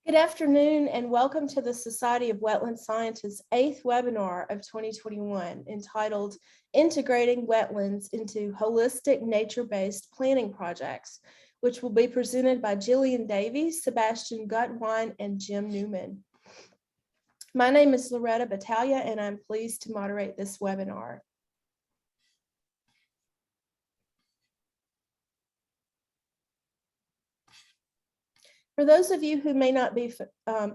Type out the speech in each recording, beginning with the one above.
Good afternoon and welcome to the Society of Wetland Scientists' 8th webinar of 2021 entitled Integrating Wetlands into Holistic Nature-Based Planning Projects, which will be presented by Jillian Davies, Sebastian Gutwein, and Jim Newman. My name is Loretta Battaglia and I'm pleased to moderate this webinar. For those of you who may not be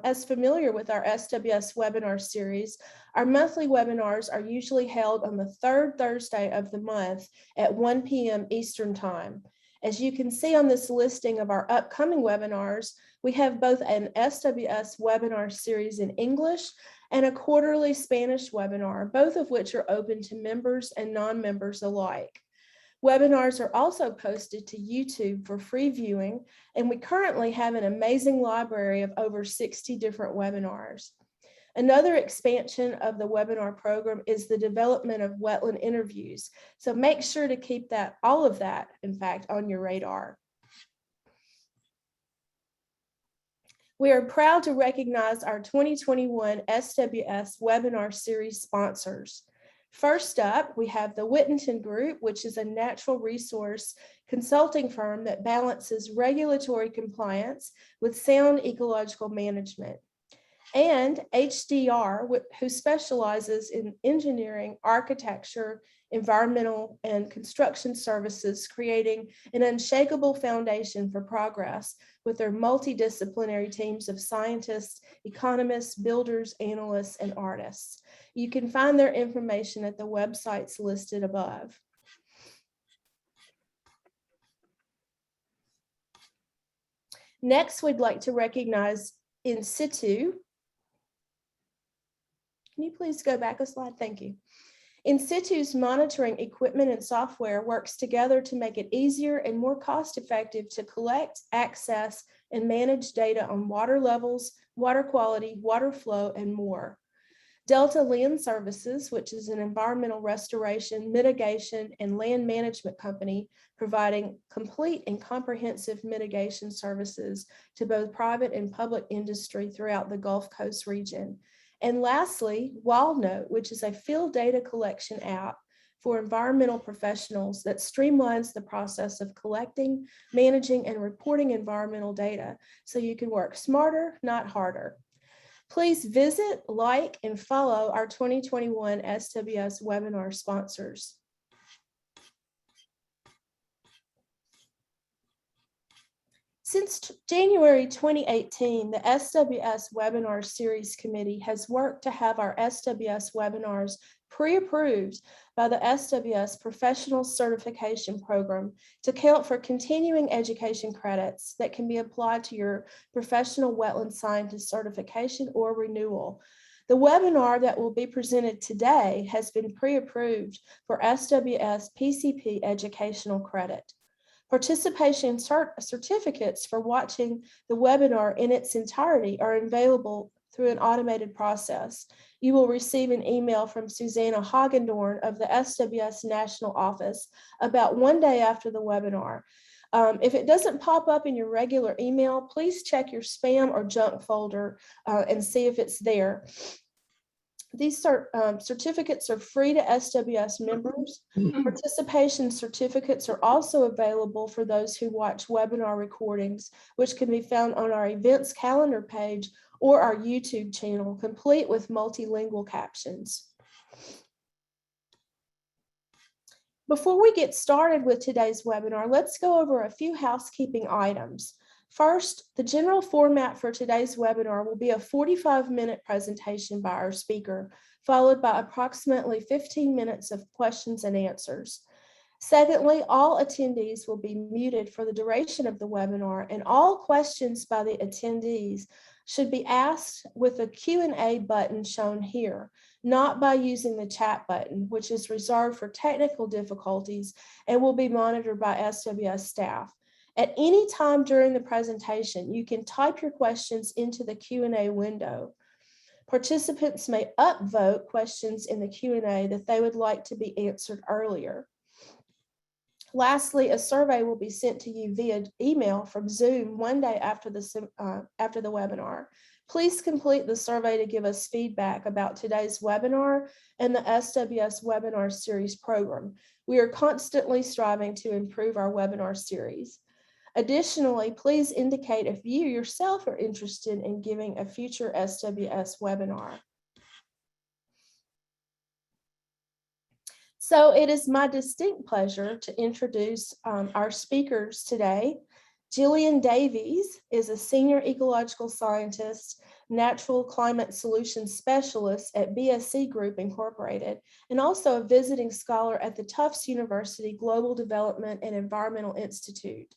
as familiar with our SWS webinar series, our monthly webinars are usually held on the third Thursday of the month at 1 p.m. Eastern Time. As you can see on this listing of our upcoming webinars, we have both an SWS webinar series in English and a quarterly Spanish webinar, both of which are open to members and non-members alike. Webinars are also posted to YouTube for free viewing, and we currently have an amazing library of over 60 different webinars. Another expansion of the webinar program is the development of wetland interviews. So make sure to keep all of that, in fact, on your radar. We are proud to recognize our 2021 SWS webinar series sponsors. First up, we have the Wittenton Group, which is a natural resource consulting firm that balances regulatory compliance with sound ecological management. And HDR, who specializes in engineering, architecture, environmental, and construction services, creating an unshakable foundation for progress with their multidisciplinary teams of scientists, economists, builders, analysts, and artists. You can find their information at the websites listed above. Next, we'd like to recognize In Situ. Can you please go back a slide? Thank you. In Situ's monitoring equipment and software works together to make it easier and more cost-effective to collect, access, and manage data on water levels, water quality, water flow, and more. Delta Land Services, which is an environmental restoration, mitigation, and land management company providing complete and comprehensive mitigation services to both private and public industry throughout the Gulf Coast region. And lastly, WildNote, which is a field data collection app for environmental professionals that streamlines the process of collecting, managing, and reporting environmental data so you can work smarter, not harder. Please visit, like, and follow our 2021 SWS webinar sponsors. Since January 2018, the SWS Webinar Series Committee has worked to have our SWS webinars pre-approved by the SWS Professional Certification Program to count for continuing education credits that can be applied to your Professional Wetland Scientist certification or renewal. The webinar that will be presented today has been pre-approved for SWS PCP educational credit. Participation certificates for watching the webinar in its entirety are available through an automated process. You will receive an email from Susanna Hagendorn of the SWS National Office about 1 day after the webinar. If it doesn't pop up in your regular email, please check your spam or junk folder and see if it's there. These certificates are free to SWS members. Participation certificates are also available for those who watch webinar recordings, which can be found on our events calendar page or our YouTube channel, complete with multilingual captions. Before we get started with today's webinar, let's go over a few housekeeping items. First, the general format for today's webinar will be a 45-minute presentation by our speaker, followed by approximately 15 minutes of questions and answers. Secondly, all attendees will be muted for the duration of the webinar, and all questions by the attendees should be asked with the Q&A button shown here, not by using the chat button, which is reserved for technical difficulties and will be monitored by SWS staff. At any time during the presentation, you can type your questions into the Q&A window. Participants may upvote questions in the Q&A that they would like to be answered earlier. Lastly, a survey will be sent to you via email from Zoom one day after the webinar. Please complete the survey to give us feedback about today's webinar and the SWS webinar series program. We are constantly striving to improve our webinar series. Additionally, please indicate if you yourself are interested in giving a future SWS webinar. So it is my distinct pleasure to introduce our speakers today. Jillian Davies is a senior ecological scientist, natural climate solutions specialist at BSC Group Incorporated, and also a visiting scholar at the Tufts University Global Development and Environmental Institute.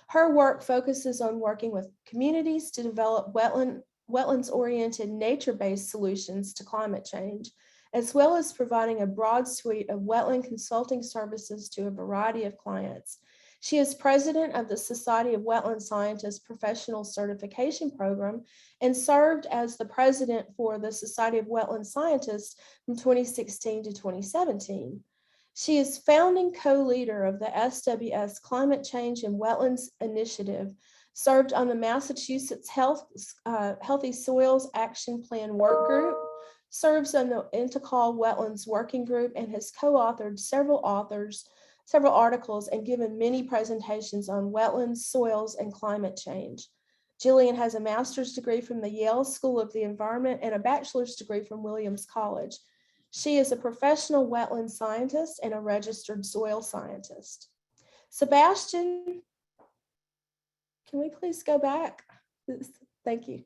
Her work focuses on working with communities to develop wetlands-oriented nature-based solutions to climate change, as well as providing a broad suite of wetland consulting services to a variety of clients. She is president of the Society of Wetland Scientists Professional Certification Program and served as the president for the Society of Wetland Scientists from 2016 to 2017. She is founding co-leader of the SWS Climate Change and Wetlands Initiative, served on the Massachusetts Healthy Soils Action Plan Work Group, serves on the Intikal Wetlands Working Group, and has co-authored several articles and given many presentations on wetlands, soils, and climate change. Jillian has a master's degree from the Yale School of the Environment and a bachelor's degree from Williams College. She is a professional wetland scientist and a registered soil scientist. Sebastian, can we please go back? Thank you.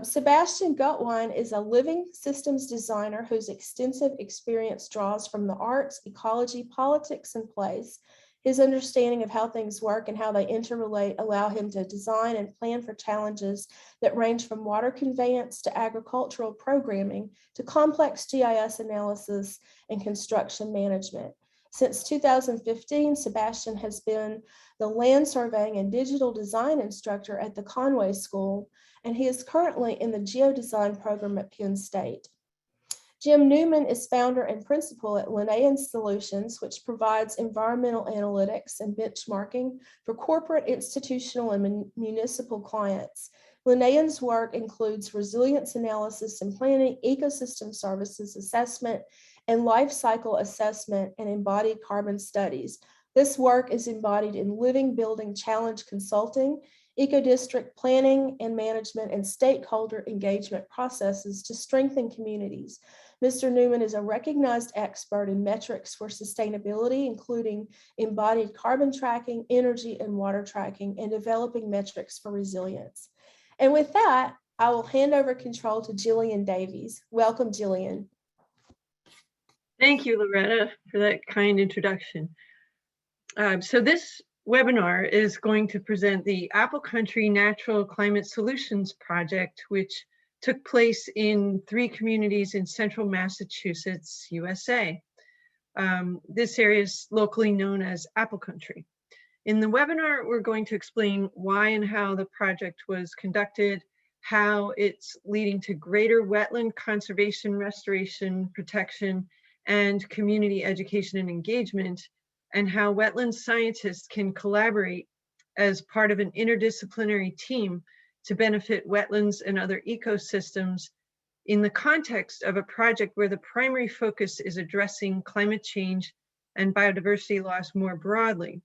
Sebastian Gutwein is a living systems designer whose extensive experience draws from the arts, ecology, politics, and place. His understanding of how things work and how they interrelate allow him to design and plan for challenges that range from water conveyance to agricultural programming to complex GIS analysis and construction management. Since 2015, Sebastian has been the land surveying and digital design instructor at the Conway School, and he is currently in the geodesign program at Penn State. Jim Newman is founder and principal at Linnaean Solutions, which provides environmental analytics and benchmarking for corporate, institutional, and municipal clients. Linnaean's work includes resilience analysis and planning, ecosystem services assessment, and life cycle assessment and embodied carbon studies. This work is embodied in living building challenge consulting, eco-district planning and management, and stakeholder engagement processes to strengthen communities. Mr. Newman is a recognized expert in metrics for sustainability, including embodied carbon tracking, energy and water tracking, and developing metrics for resilience. And with that, I will hand over control to Jillian Davies. Welcome, Jillian. Thank you, Loretta, for that kind introduction. So this webinar is going to present the Apple Country Natural Climate Solutions Project, which took place in 3 communities in central Massachusetts, USA. This area is locally known as Apple Country. In the webinar, we're going to explain why and how the project was conducted, how it's leading to greater wetland conservation, restoration, protection, and community education and engagement, and how wetland scientists can collaborate as part of an interdisciplinary team to benefit wetlands and other ecosystems in the context of a project where the primary focus is addressing climate change and biodiversity loss more broadly.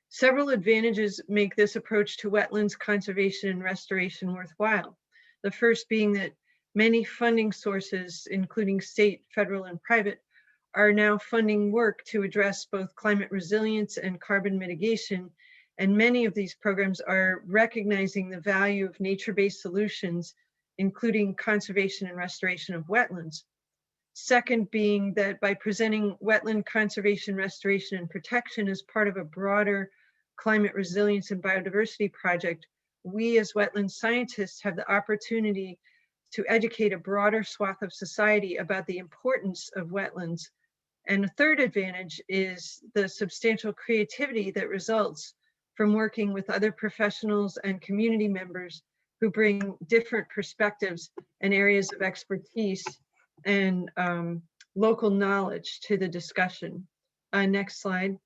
Several advantages make this approach to wetlands conservation and restoration worthwhile. The first being that many funding sources, including state, federal, and private, are now funding work to address both climate resilience and carbon mitigation, and many of these programs are recognizing the value of nature-based solutions, including conservation and restoration of wetlands. Second being that by presenting wetland conservation, restoration, and protection as part of a broader climate resilience and biodiversity project, we as wetland scientists have the opportunity to educate a broader swath of society about the importance of wetlands. And a third advantage is the substantial creativity that results from working with other professionals and community members who bring different perspectives and areas of expertise and local knowledge to the discussion. Next slide.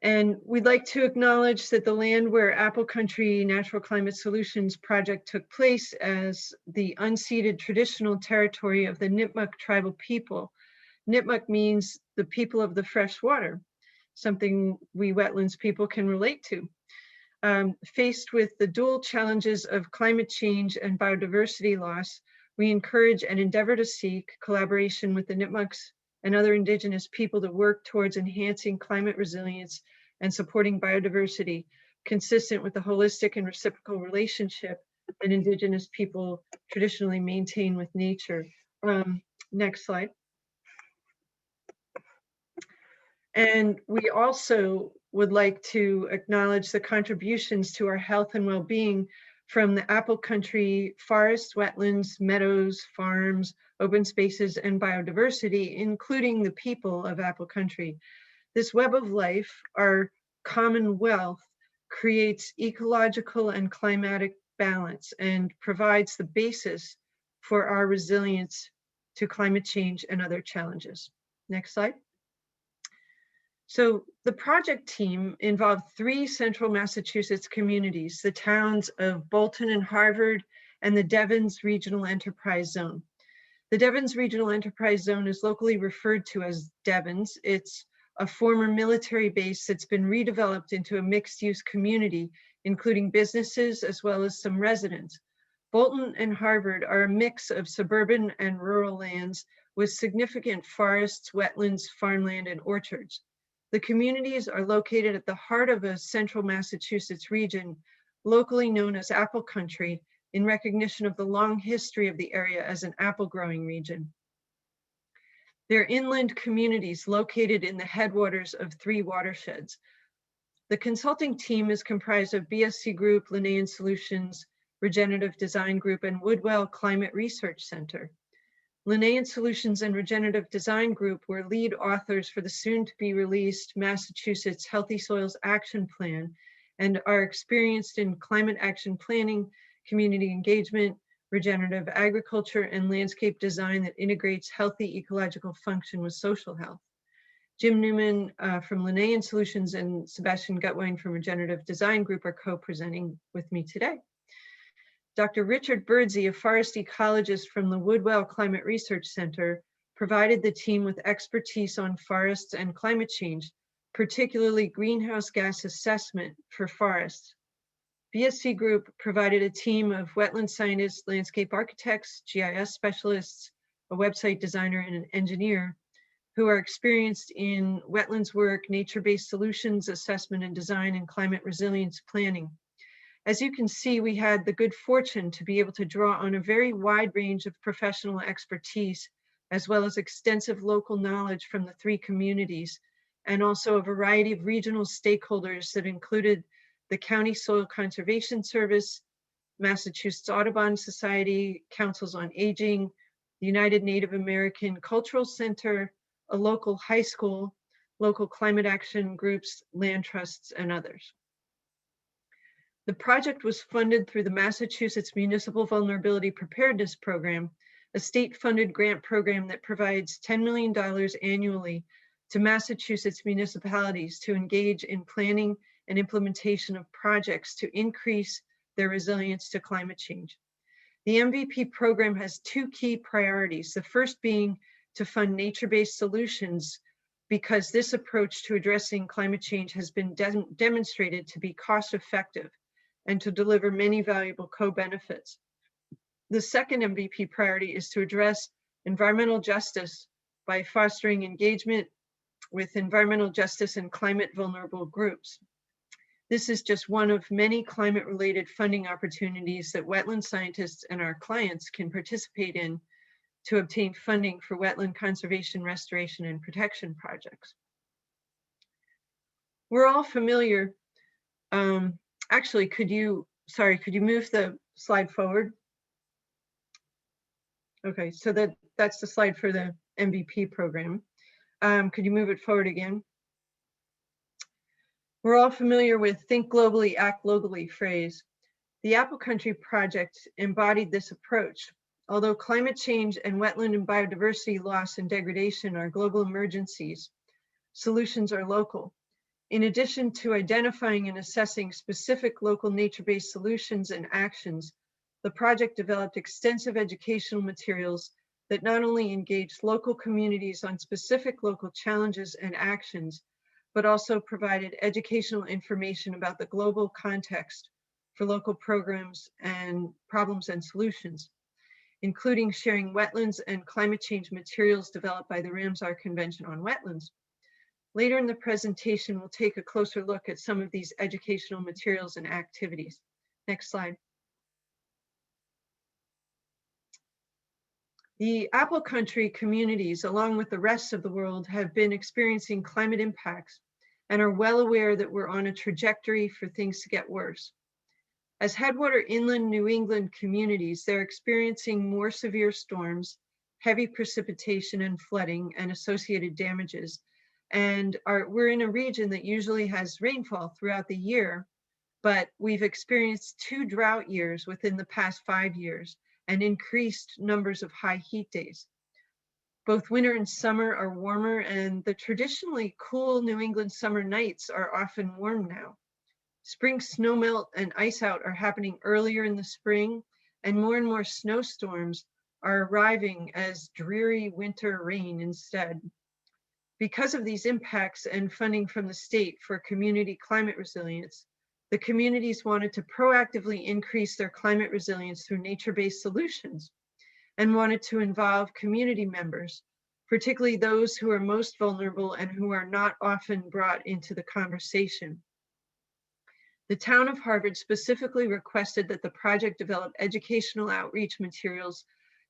And we'd like to acknowledge that the land where Apple Country Natural Climate Solutions project took place as the unceded traditional territory of the Nipmuc tribal people. Nipmuc means the people of the fresh water, something we wetlands people can relate to. Faced with the dual challenges of climate change and biodiversity loss, we encourage and endeavor to seek collaboration with the Nipmucs and other indigenous people to work towards enhancing climate resilience and supporting biodiversity, consistent with the holistic and reciprocal relationship that indigenous people traditionally maintain with nature. Next slide. And we also would like to acknowledge the contributions to our health and well-being from the Apple Country forests, wetlands, meadows, farms, open spaces, and biodiversity, including the people of Apple Country. This web of life, our common wealth, creates ecological and climatic balance and provides the basis for our resilience to climate change and other challenges. Next slide. So the project team involved 3 central Massachusetts communities, the towns of Bolton and Harvard, and the Devens Regional Enterprise Zone. The Devens Regional Enterprise Zone is locally referred to as Devens. It's a former military base that's been redeveloped into a mixed-use community, including businesses as well as some residents. Bolton and Harvard are a mix of suburban and rural lands with significant forests, wetlands, farmland, and orchards. The communities are located at the heart of a central Massachusetts region, locally known as Apple Country, in recognition of the long history of the area as an apple growing region. They're inland communities located in the headwaters of 3 watersheds. The consulting team is comprised of BSC Group, Linnaean Solutions, Regenerative Design Group, and Woodwell Climate Research Center. Linnaean Solutions and Regenerative Design Group were lead authors for the soon-to-be-released Massachusetts Healthy Soils Action Plan and are experienced in climate action planning, community engagement, regenerative agriculture, and landscape design that integrates healthy ecological function with social health. Jim Newman from Linnaean Solutions and Sebastian Gutwein from Regenerative Design Group are co-presenting with me today. Dr. Richard Birdsey, a forest ecologist from the Woodwell Climate Research Center, provided the team with expertise on forests and climate change, particularly greenhouse gas assessment for forests. BSC Group provided a team of wetland scientists, landscape architects, GIS specialists, a website designer, and an engineer who are experienced in wetlands work, nature-based solutions, assessment and design, and climate resilience planning. As you can see, we had the good fortune to be able to draw on a very wide range of professional expertise, as well as extensive local knowledge from the 3 communities, and also a variety of regional stakeholders that included the County Soil Conservation Service, Massachusetts Audubon Society, Councils on Aging, the United Native American Cultural Center, a local high school, local climate action groups, land trusts, and others. The project was funded through the Massachusetts Municipal Vulnerability Preparedness Program, a state-funded grant program that provides $10 million annually to Massachusetts municipalities to engage in planning and implementation of projects to increase their resilience to climate change. The MVP program has 2 key priorities, the first being to fund nature-based solutions, because this approach to addressing climate change has been demonstrated to be cost-effective and to deliver many valuable co-benefits. The second MVP priority is to address environmental justice by fostering engagement with environmental justice and climate vulnerable groups. This is just one of many climate-related funding opportunities that wetland scientists and our clients can participate in to obtain funding for wetland conservation, restoration, and protection projects. We're all familiar. Actually, could you move the slide forward? Okay, so that's the slide for the MVP program. Could you move it forward again? We're all familiar with think globally, act locally phrase. The Apple Country project embodied this approach. Although climate change and wetland and biodiversity loss and degradation are global emergencies, solutions are local. In addition to identifying and assessing specific local nature-based solutions and actions, the project developed extensive educational materials that not only engaged local communities on specific local challenges and actions, but also provided educational information about the global context for local programs and problems and solutions, including sharing wetlands and climate change materials developed by the Ramsar Convention on Wetlands. Later in the presentation, we'll take a closer look at some of these educational materials and activities. Next slide. The Apple Country communities, along with the rest of the world, have been experiencing climate impacts and are well aware that we're on a trajectory for things to get worse. As headwater inland New England communities, they're experiencing more severe storms, heavy precipitation and flooding and associated damages. And we're in a region that usually has rainfall throughout the year, but we've experienced 2 drought years within the past 5 years and increased numbers of high heat days. Both winter and summer are warmer, and the traditionally cool New England summer nights are often warm now. Spring snowmelt and ice out are happening earlier in the spring, and more snowstorms are arriving as dreary winter rain instead. Because of these impacts and funding from the state for community climate resilience, the communities wanted to proactively increase their climate resilience through nature-based solutions and wanted to involve community members, particularly those who are most vulnerable and who are not often brought into the conversation. The town of Harvard specifically requested that the project develop educational outreach materials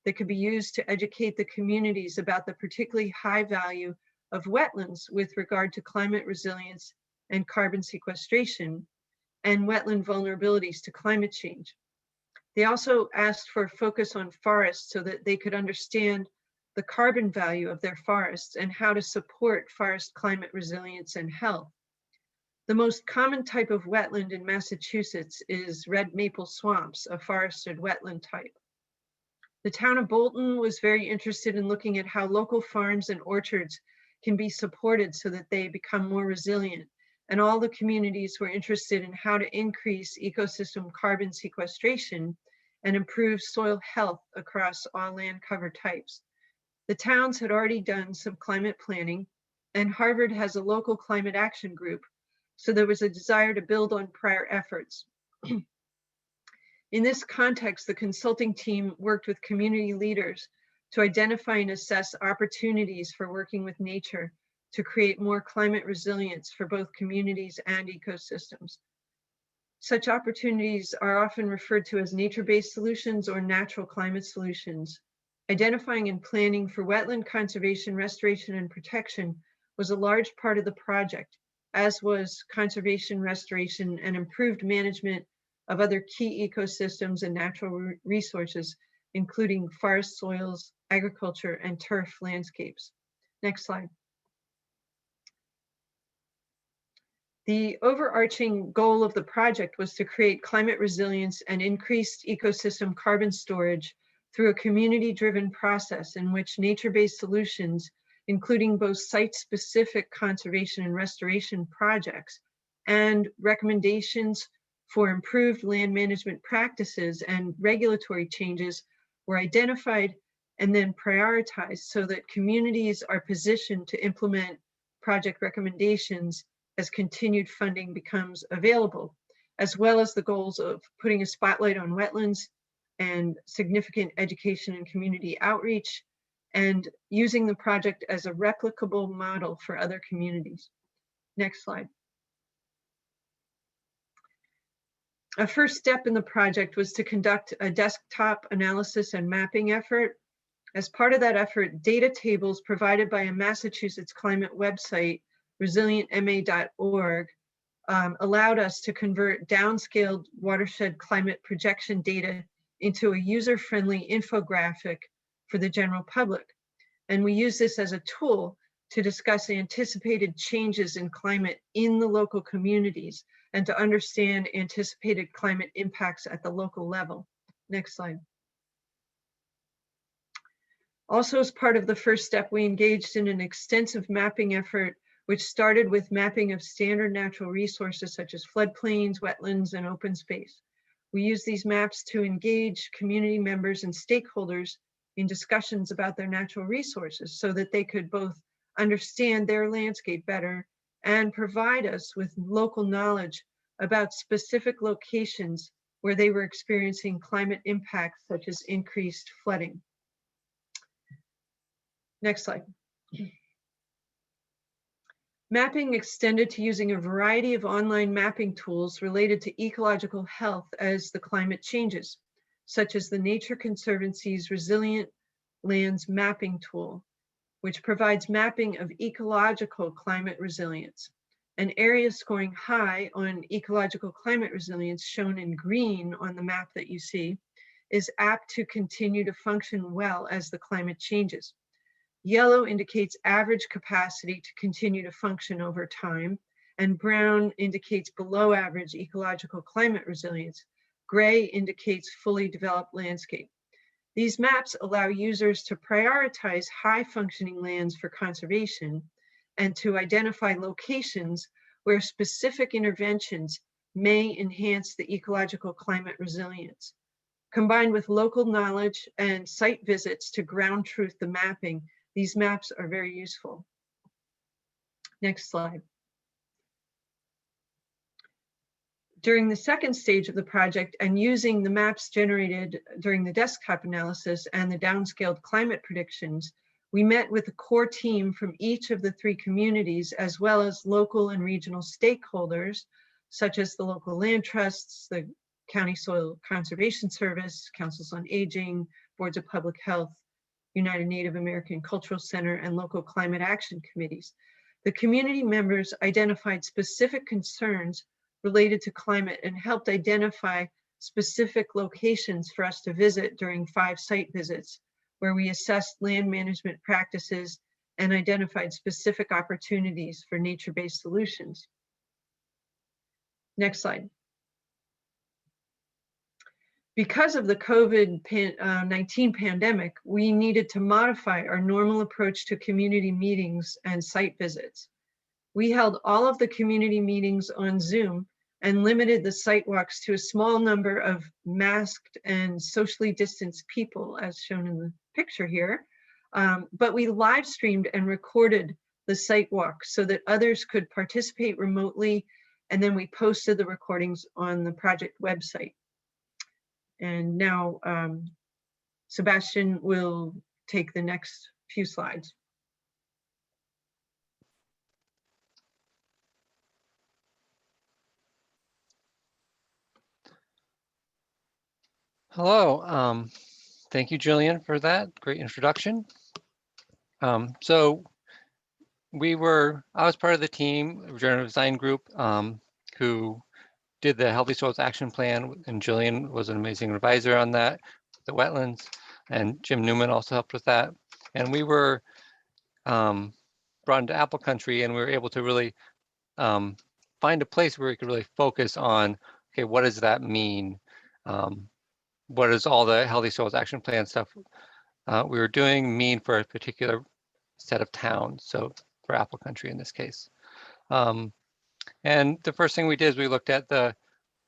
that could be used to educate the communities about the particularly high value of wetlands with regard to climate resilience and carbon sequestration and wetland vulnerabilities to climate change. They also asked for a focus on forests so that they could understand the carbon value of their forests and how to support forest climate resilience and health. The most common type of wetland in Massachusetts is red maple swamps, a forested wetland type. The town of Bolton was very interested in looking at how local farms and orchards can be supported so that they become more resilient. And all the communities were interested in how to increase ecosystem carbon sequestration and improve soil health across all land cover types. The towns had already done some climate planning, and Harvard has a local climate action group, so there was a desire to build on prior efforts. In this context, the consulting team worked with community leaders to identify and assess opportunities for working with nature to create more climate resilience for both communities and ecosystems. Such opportunities are often referred to as nature-based solutions or natural climate solutions. Identifying and planning for wetland conservation, restoration, and protection was a large part of the project, as was conservation, restoration, and improved management of other key ecosystems and natural resources, including forest soils, agriculture, and turf landscapes. Next slide. The overarching goal of the project was to create climate resilience and increased ecosystem carbon storage through a community-driven process in which nature-based solutions, including both site-specific conservation and restoration projects and recommendations for improved land management practices and regulatory changes, were identified and then prioritized so that communities are positioned to implement project recommendations as continued funding becomes available, as well as the goals of putting a spotlight on wetlands and significant education and community outreach, and using the project as a replicable model for other communities. Next slide. A first step in the project was to conduct a desktop analysis and mapping effort. As part of that effort, data tables provided by a Massachusetts climate website, resilientma.org, allowed us to convert downscaled watershed climate projection data into a user-friendly infographic for the general public. And we use this as a tool to discuss anticipated changes in climate in the local communities and to understand anticipated climate impacts at the local level. Next slide. Also, as part of the first step, we engaged in an extensive mapping effort which started with mapping of standard natural resources such as floodplains, wetlands, and open space. We use these maps to engage community members and stakeholders in discussions about their natural resources so that they could both understand their landscape better and provide us with local knowledge about specific locations where they were experiencing climate impacts such as increased flooding. Next slide. Mapping extended to using a variety of online mapping tools related to ecological health as the climate changes, such as the Nature Conservancy's Resilient Lands Mapping Tool, which provides mapping of ecological climate resilience. An area scoring high on ecological climate resilience, shown in green on the map that you see, is apt to continue to function well as the climate changes. Yellow indicates average capacity to continue to function over time, and brown indicates below average ecological climate resilience. Gray indicates fully developed landscape. These maps allow users to prioritize high functioning lands for conservation and to identify locations where specific interventions may enhance the ecological climate resilience. Combined with local knowledge and site visits to ground truth the mapping, these maps are very useful. Next slide. During the second stage of the project, and using the maps generated during the desktop analysis and the downscaled climate predictions, we met with a core team from each of the 3 communities, as well as local and regional stakeholders, such as the local land trusts, the County Soil Conservation Service, Councils on Aging, Boards of Public Health, United Native American Cultural Center, and local climate action committees. The community members identified specific concerns related to climate and helped identify specific locations for us to visit during 5 site visits, where we assessed land management practices and identified specific opportunities for nature-based solutions. Next slide. Because of the COVID-19 pandemic, we needed to modify our normal approach to community meetings and site visits. We held all of the community meetings on Zoom and limited the site walks to a small number of masked and socially distanced people, as shown in the picture here. But we live streamed and recorded the site walk so that others could participate remotely, and then we posted the recordings on the project website. And now Sebastian will take the next few slides. Hello, thank you, Jillian, for that great introduction. So I was part of the team, regenerative design group, who did the Healthy Soils Action Plan, and Jillian was an amazing advisor on that, the wetlands, and Jim Newman also helped with that. And we were brought into Apple Country, and we were able to really find a place where we could really focus on, okay, what does that mean? What does all the Healthy Soils Action Plan stuff we were doing mean for a particular set of towns? So for Apple Country in this case. And the first thing we did is we looked at the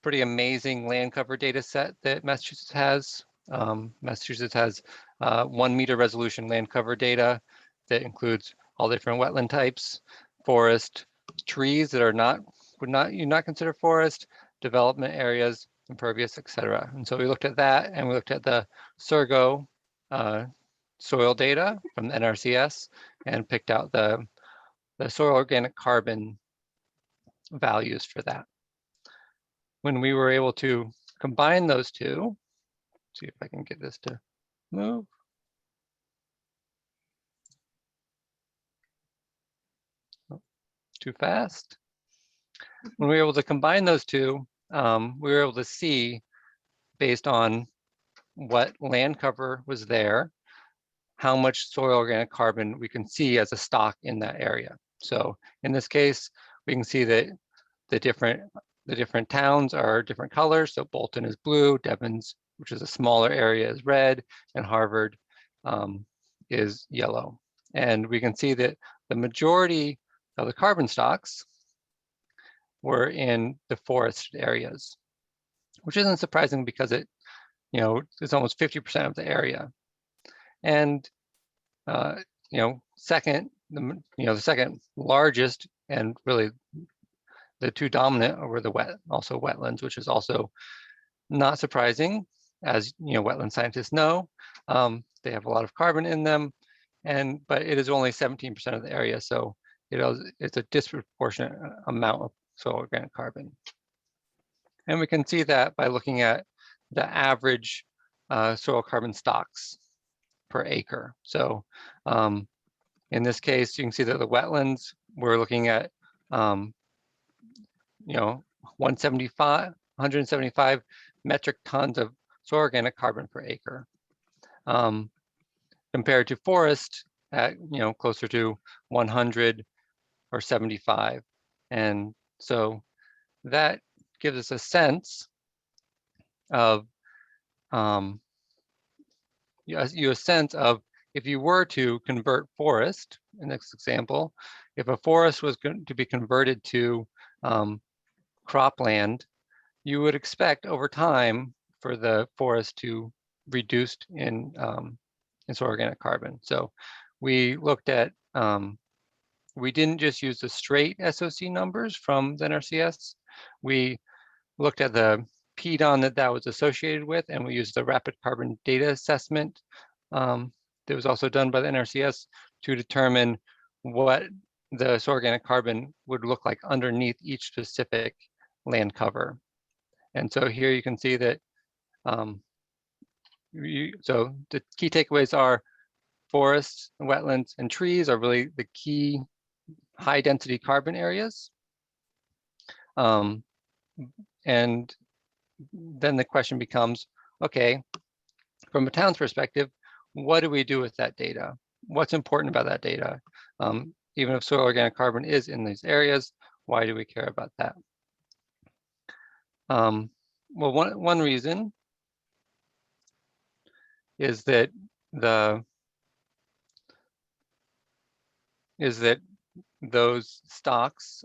pretty amazing land cover data set that Massachusetts has. Massachusetts has 1 meter resolution land cover data that includes all different wetland types, forest, trees that would not consider forest, development areas, impervious, etc. And so we looked at that, and we looked at the Surgo soil data from the NRCS and picked out the soil organic carbon values for that. When we were able to combine those two, see if I can get this to move. Oh, too fast. When we were able to combine those two, we were able to see, based on what land cover was there, how much soil organic carbon we can see as a stock in that area. So in this case, we can see that the different towns are different colors. So Bolton is blue, Devon's, which is a smaller area, is red, and Harvard is yellow. And we can see that the majority of the carbon stocks were in the forested areas, which isn't surprising because it, it's almost 50% of the area. And second, the second largest and really the two dominant were the wetlands, which is also not surprising, as wetland scientists know. They have a lot of carbon in them, but it is only 17% of the area, so it's a disproportionate amount of soil organic carbon. And we can see that by looking at the average soil carbon stocks per acre. So in this case, you can see that the wetlands, we're looking at 175 metric tons of soil organic carbon per acre, compared to forest at closer to 100 or 75. And so that gives us a sense of if you were to convert forest, in this example, if a forest was going to be converted to cropland, you would expect over time for the forest to reduce in soil organic carbon. So we looked at, we didn't just use the straight SOC numbers from the NRCS. We looked at the PDON that was associated with, and we used the rapid carbon data assessment that was also done by the NRCS to determine what the soil organic carbon would look like underneath each specific land cover. And so here you can see that, so the key takeaways are forests, wetlands, and trees are really the key high density carbon areas. And then the question becomes, okay, from a town's perspective, what do we do with that data? What's important about that data? Even if soil organic carbon is in these areas, why do we care about that? Well, one reason is that those stocks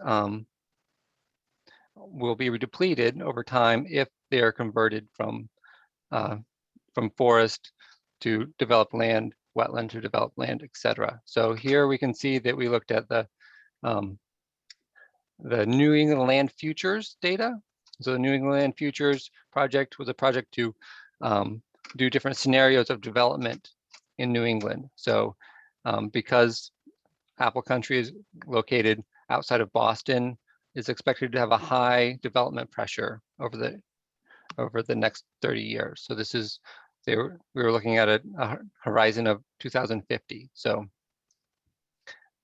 will be depleted over time if they are converted from forest to developed land, wetland to developed land, etc. So here we can see that we looked at the New England Land Futures data. So the New England Land Futures project was a project to do different scenarios of development in New England. So because Apple Country is located outside of Boston, is expected to have a high development pressure over the next 30 years. So this is, we were looking at a horizon of 2050. So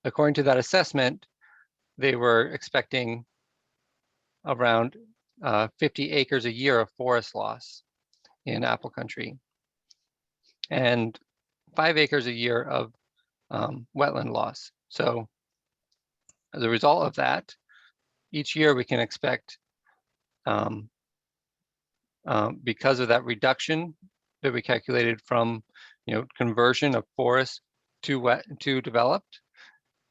according to that assessment, they were expecting around 50 acres a year of forest loss in Apple Country, and 5 acres a year of wetland loss. So as a result of that, each year we can expect, because of that reduction that we calculated from conversion of forest to developed,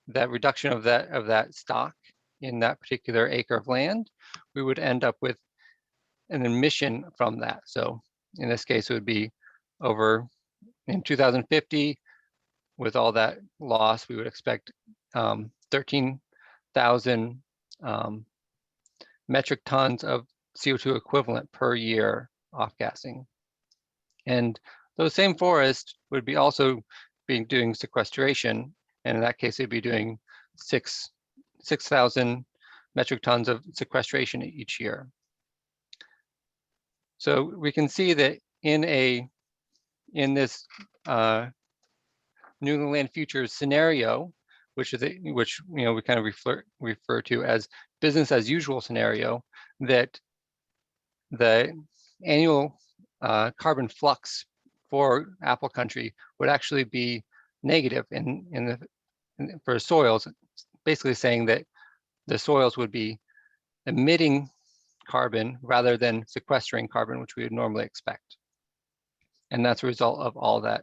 that reduction of that stock in that particular acre of land, we would end up with an emission from that. So in this case, it would be over in 2050, with all that loss, we would expect 13,000 metric tons of CO2 equivalent per year off-gassing. And those same forests would be also doing sequestration, and in that case, they'd be doing 6,000 metric tons of sequestration each year. So we can see that in this New England Land Futures scenario, which we kind of refer to as business as usual scenario, that the annual carbon flux for Apple Country would actually be negative for soils, basically saying that the soils would be emitting carbon rather than sequestering carbon, which we would normally expect. And that's a result of all that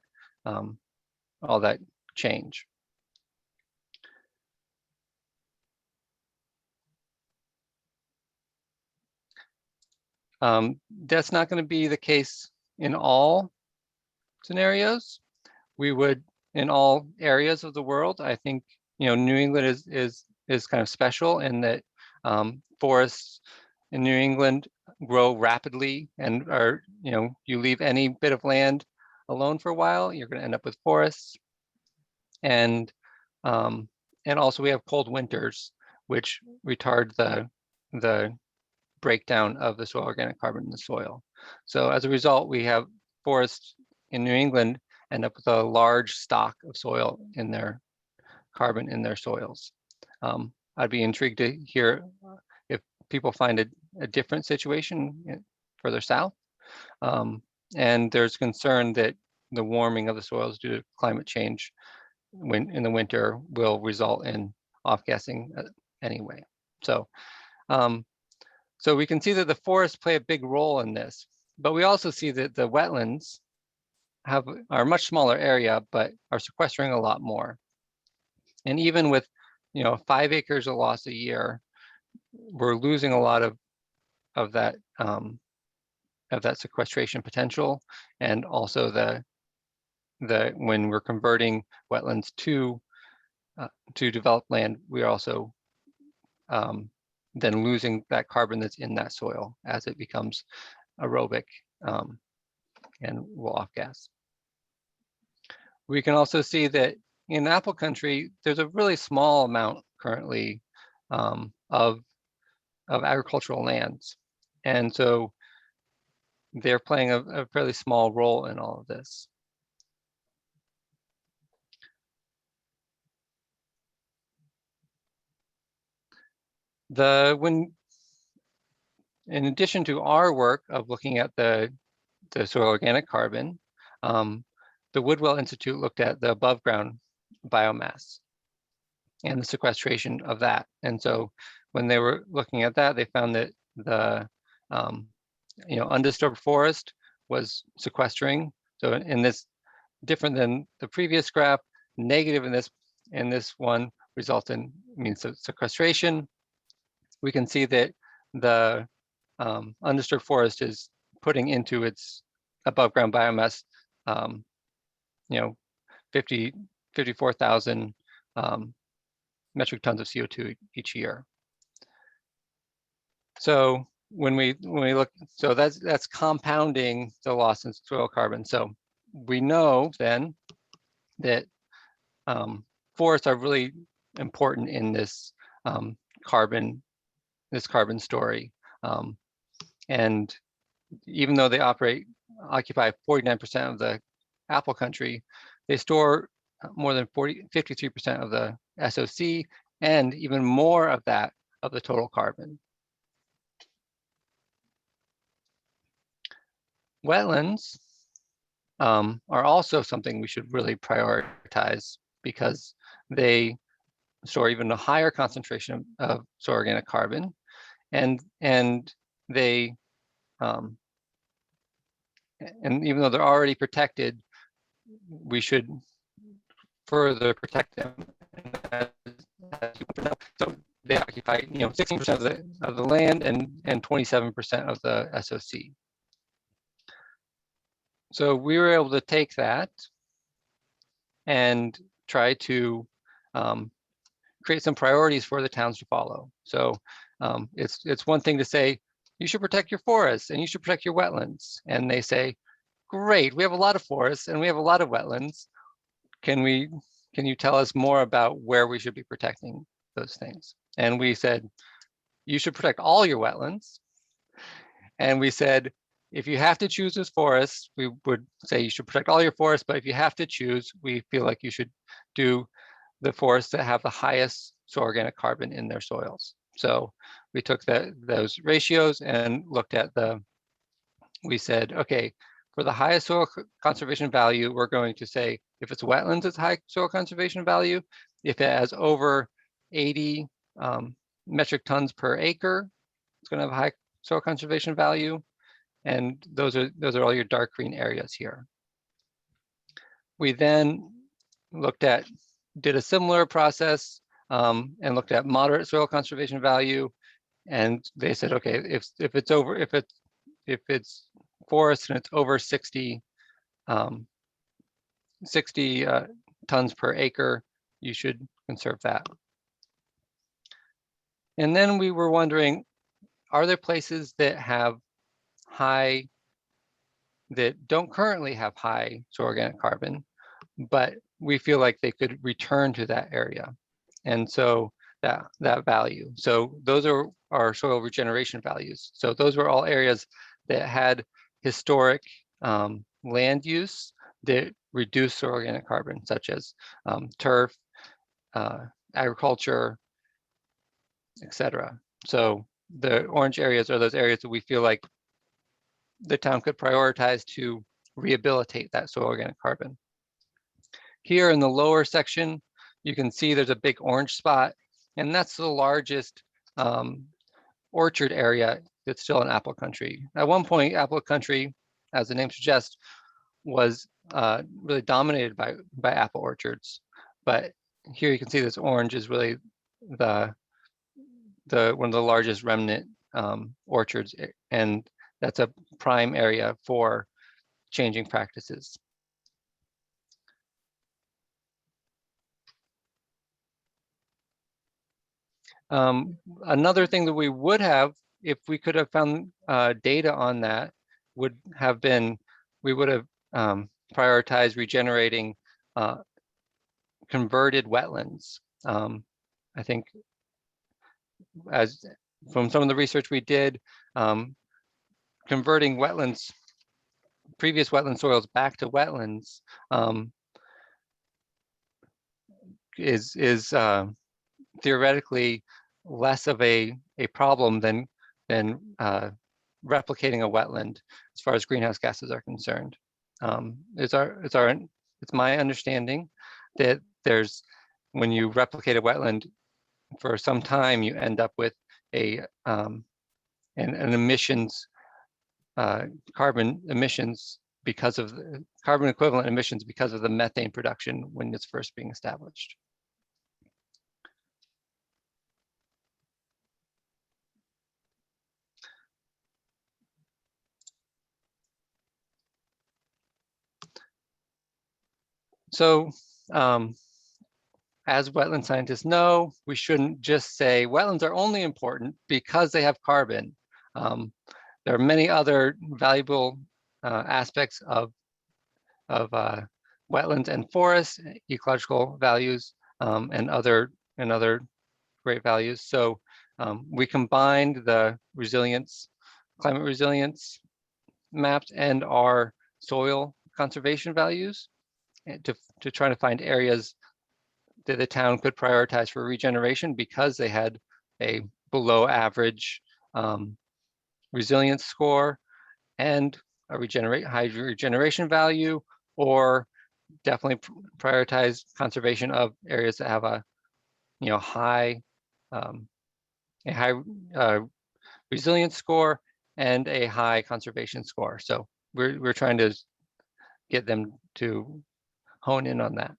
change. That's not going to be the case in all scenarios. We would, in all areas of the world, I think, New England is kind of special in that forests in New England grow rapidly and are, you leave any bit of land alone for a while, you're going to end up with forests. And also we have cold winters, which retard the breakdown of the soil organic carbon in the soil. So as a result, we have forests in New England end up with a large stock of soil in their carbon in their soils. I'd be intrigued to hear if people find a different situation further south. And there's concern that the warming of the soils due to climate change in the winter will result in off-gassing anyway. So, so we can see that the forests play a big role in this, but we also see that the wetlands are a much smaller area, but are sequestering a lot more. And even with, 5 acres of loss a year, we're losing a lot of that sequestration potential, and also when we're converting wetlands to developed land, we're also then losing that carbon that's in that soil as it becomes aerobic and will off gas. We can also see that in apple country, there's a really small amount currently of agricultural lands. And so they're playing a fairly small role in all of this. In addition to our work of looking at the soil organic carbon, the Woodwell Institute looked at the above ground biomass and the sequestration of that. And so when they were looking at that, they found that the undisturbed forest was sequestering. So in this, different than the previous graph, negative in this one means sequestration. We can see that the undisturbed forest is putting into its above ground biomass 54,000 metric tons of CO2 each year. So when we look, so that's compounding the loss in soil carbon. So we know then that forests are really important in this carbon story. And even though they occupy 49% of the apple country, they store more than 53% of the SOC, and even more of that of the total carbon. Wetlands are also something we should really prioritize because they store even a higher concentration of soil organic carbon, and they and even though they're already protected, we should further protect them. So they occupy 16% of the land and 27% of the SOC. So we were able to take that and try to create some priorities for the towns to follow. So it's one thing to say, you should protect your forests and you should protect your wetlands. And they say, great, we have a lot of forests and we have a lot of wetlands. Can you tell us more about where we should be protecting those things? And we said, you should protect all your wetlands. And we said, if you have to choose as forests, we would say you should protect all your forests, but if you have to choose, we feel like you should do the forests that have the highest soil organic carbon in their soils. So we took those ratios and looked at we said, okay, for the highest soil conservation value, we're going to say, if it's wetlands, it's high soil conservation value. If it has over 80 metric tons per acre, it's going to have a high soil conservation value. And those are all your dark green areas here. We then did a similar process and looked at moderate soil conservation value. And they said, okay, if it's if it's forest and it's over 60 tons per acre, you should conserve that. And then we were wondering, are there places that have that don't currently have high soil organic carbon, but we feel like they could return to that area? And so that value. So those are our soil regeneration values. So those were all areas that had historic land use that reduce soil organic carbon, such as turf, agriculture, etc. So the orange areas are those areas that we feel like the town could prioritize to rehabilitate that soil organic carbon. Here in the lower section, you can see there's a big orange spot, and that's the largest orchard area that's still in apple country. At one point, apple country, as the name suggests, was really dominated by apple orchards. But here you can see this orange is really one of the largest remnant orchards, and that's a prime area for changing practices. Another thing that we would have, if we could have found data on that, would have been, we would have prioritized regenerating converted wetlands. I think as from some of the research we did, converting wetlands, previous wetland soils back to wetlands is theoretically less of a problem than replicating a wetland as far as greenhouse gases are concerned. It's my understanding that when you replicate a wetland for some time, you end up with an emissions, carbon emissions because of the carbon equivalent emissions because of the methane production when it's first being established. So as wetland scientists know, we shouldn't just say wetlands are only important because they have carbon. There are many other valuable aspects of wetlands and forests, ecological values, and other great values. So we combined the climate resilience maps and our soil conservation values to try to find areas that the town could prioritize for regeneration because they had a below average resilience score and a high regeneration value, or definitely prioritize conservation of areas that have a high resilience score and a high conservation score. So we're trying to get them to hone in on that.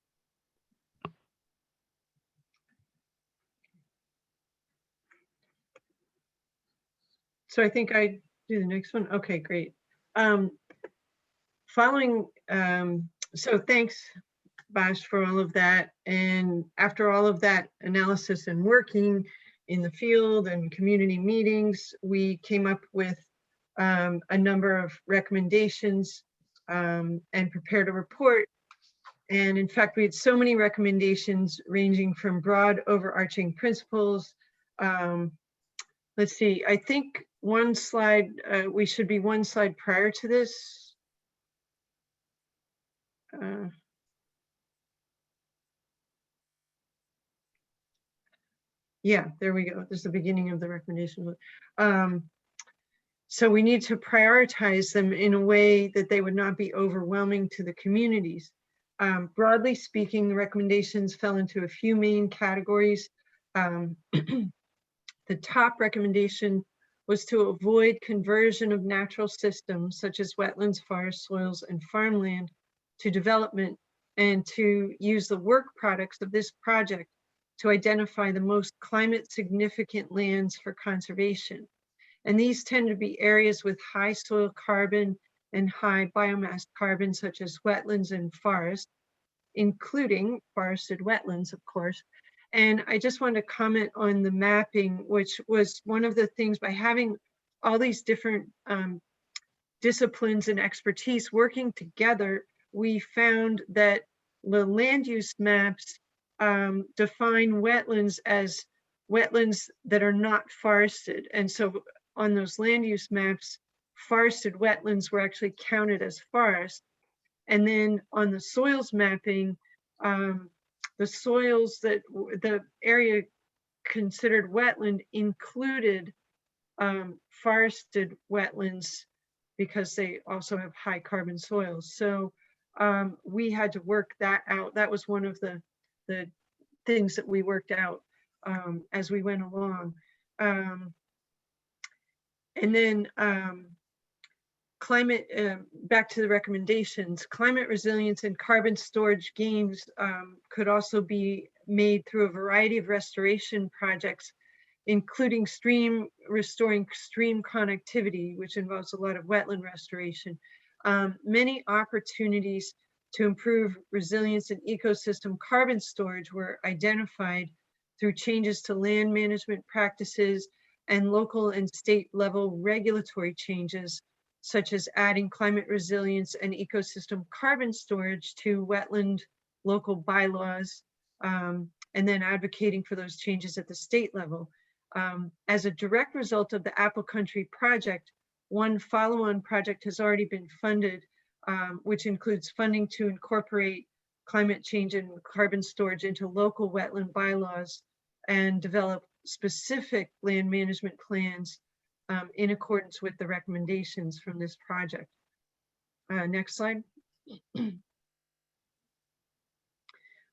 So I think I do the next one. Okay, great. So thanks, Bash, for all of that. And after all of that analysis and working in the field and community meetings, we came up with a number of recommendations and prepared a report. And in fact, we had so many recommendations ranging from broad overarching principles. Let's see, I think one slide, we should be one slide prior to this. Yeah, there we go. There's the beginning of the recommendation. So we need to prioritize them in a way that they would not be overwhelming to the communities. Broadly speaking, the recommendations fell into a few main categories. The top recommendation was to avoid conversion of natural systems such as wetlands, forests, soils, and farmland to development, and to use the work products of this project to identify the most climate significant lands for conservation. And these tend to be areas with high soil carbon and high biomass carbon, such as wetlands and forests, including forested wetlands, of course. And I just wanted to comment on the mapping, which was one of the things, by having all these different disciplines and expertise working together, we found that the land use maps define wetlands as wetlands that are not forested. And so on those land use maps, forested wetlands were actually counted as forest. And then on the soils mapping, the soils that the area considered wetland included forested wetlands because they also have high carbon soils. So we had to work that out. That was one of the things that we worked out as we went along. And then climate, back to the recommendations, climate resilience and carbon storage gains could also be made through a variety of restoration projects, including restoring stream connectivity, which involves a lot of wetland restoration. Many opportunities to improve resilience and ecosystem carbon storage were identified through changes to land management practices and local and state level regulatory changes, such as adding climate resilience and ecosystem carbon storage to wetland local bylaws, and then advocating for those changes at the state level. As a direct result of the Apple Country project, one follow-on project has already been funded, which includes funding to incorporate climate change and carbon storage into local wetland bylaws and develop specific land management plans in accordance with the recommendations from this project. Next slide.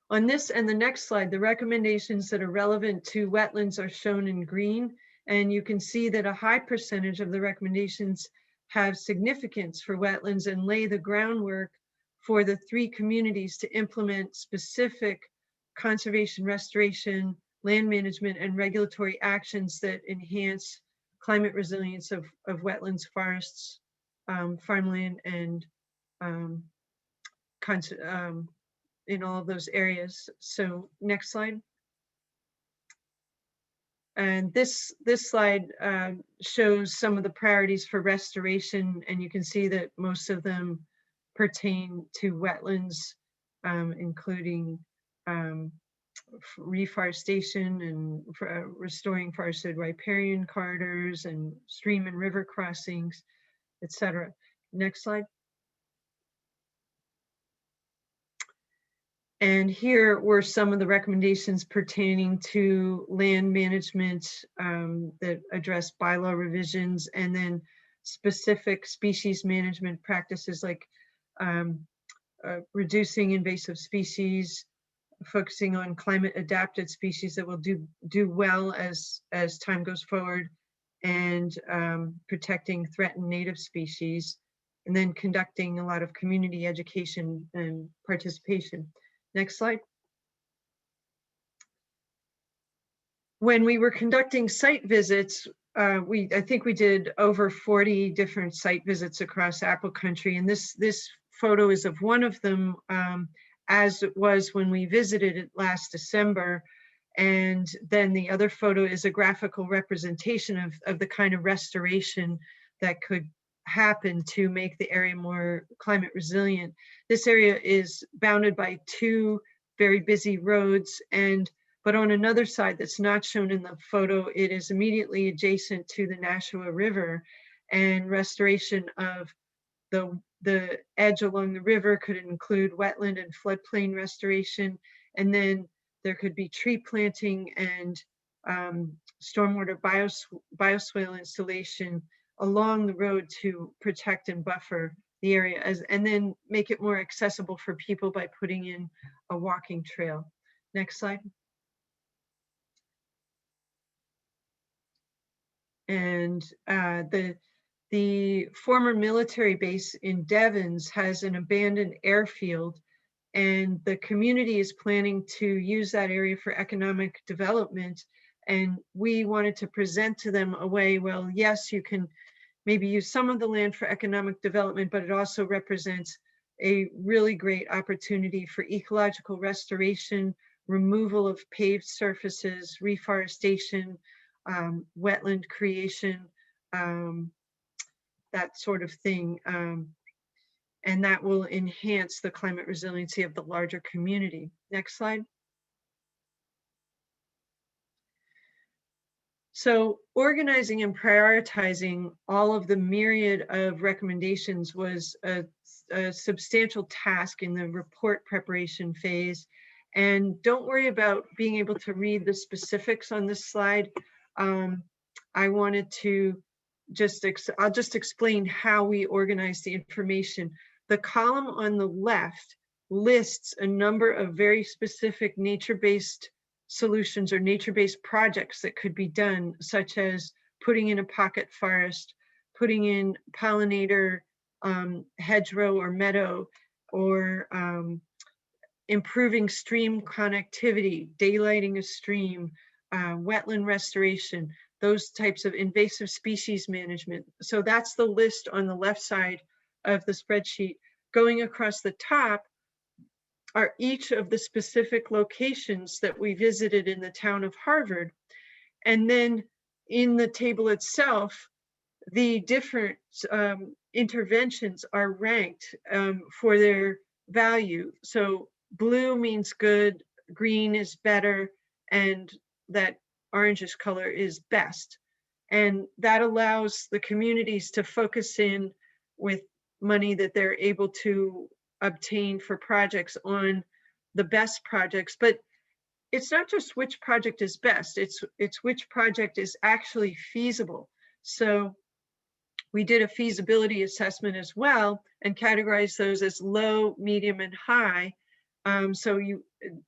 On this and the next slide, the recommendations that are relevant to wetlands are shown in green, and you can see that a high percentage of the recommendations have significance for wetlands and lay the groundwork for the 3 communities to implement specific conservation, restoration, land management, and regulatory actions that enhance climate resilience of wetlands, forests, farmland, and in all of those areas. So next slide. And this slide shows some of the priorities for restoration, and you can see that most of them pertain to wetlands, including reforestation and restoring forested riparian corridors and stream and river crossings, etc. Next slide. And here were some of the recommendations pertaining to land management that address bylaw revisions, and then specific species management practices like reducing invasive species, focusing on climate adapted species that will do well as time goes forward, and protecting threatened native species, and then conducting a lot of community education and participation. Next slide. When we were conducting site visits, I think we did over 40 different site visits across Apple Country, and this photo is of one of them, as it was when we visited it last December. And then the other photo is a graphical representation of the kind of restoration that could happen to make the area more climate resilient. This area is bounded by 2 very busy roads, but on another side that's not shown in the photo, it is immediately adjacent to the Nashua River, and restoration of the edge along the river could include wetland and floodplain restoration, and then there could be tree planting and stormwater bioswale installation along the road to protect and buffer the area, and then make it more accessible for people by putting in a walking trail. Next slide. And the former military base in Devens has an abandoned airfield, and the community is planning to use that area for economic development. And we wanted to present to them a way, well, yes, you can maybe use some of the land for economic development, but it also represents a really great opportunity for ecological restoration, removal of paved surfaces, reforestation, wetland creation, that sort of thing. And that will enhance the climate resiliency of the larger community. Next slide. So organizing and prioritizing all of the myriad of recommendations was a substantial task in the report preparation phase. And don't worry about being able to read the specifics on this slide. I wanted to I'll just explain how we organize the information. The column on the left lists a number of very specific nature-based solutions or nature-based projects that could be done, such as putting in a pocket forest, putting in pollinator hedgerow or meadow, or improving stream connectivity, daylighting a stream, wetland restoration, those types of invasive species management. So that's the list on the left side of the spreadsheet. Going across the top are each of the specific locations that we visited in the town of Harvard. And then in the table itself, the different interventions are ranked for their value. So blue means good, green is better, and that orangish color is best. And that allows the communities to focus in with money that they're able to obtain for projects on the best projects. But it's not just which project is best, it's which project is actually feasible. So we did a feasibility assessment as well and categorized those as low, medium, and high. So you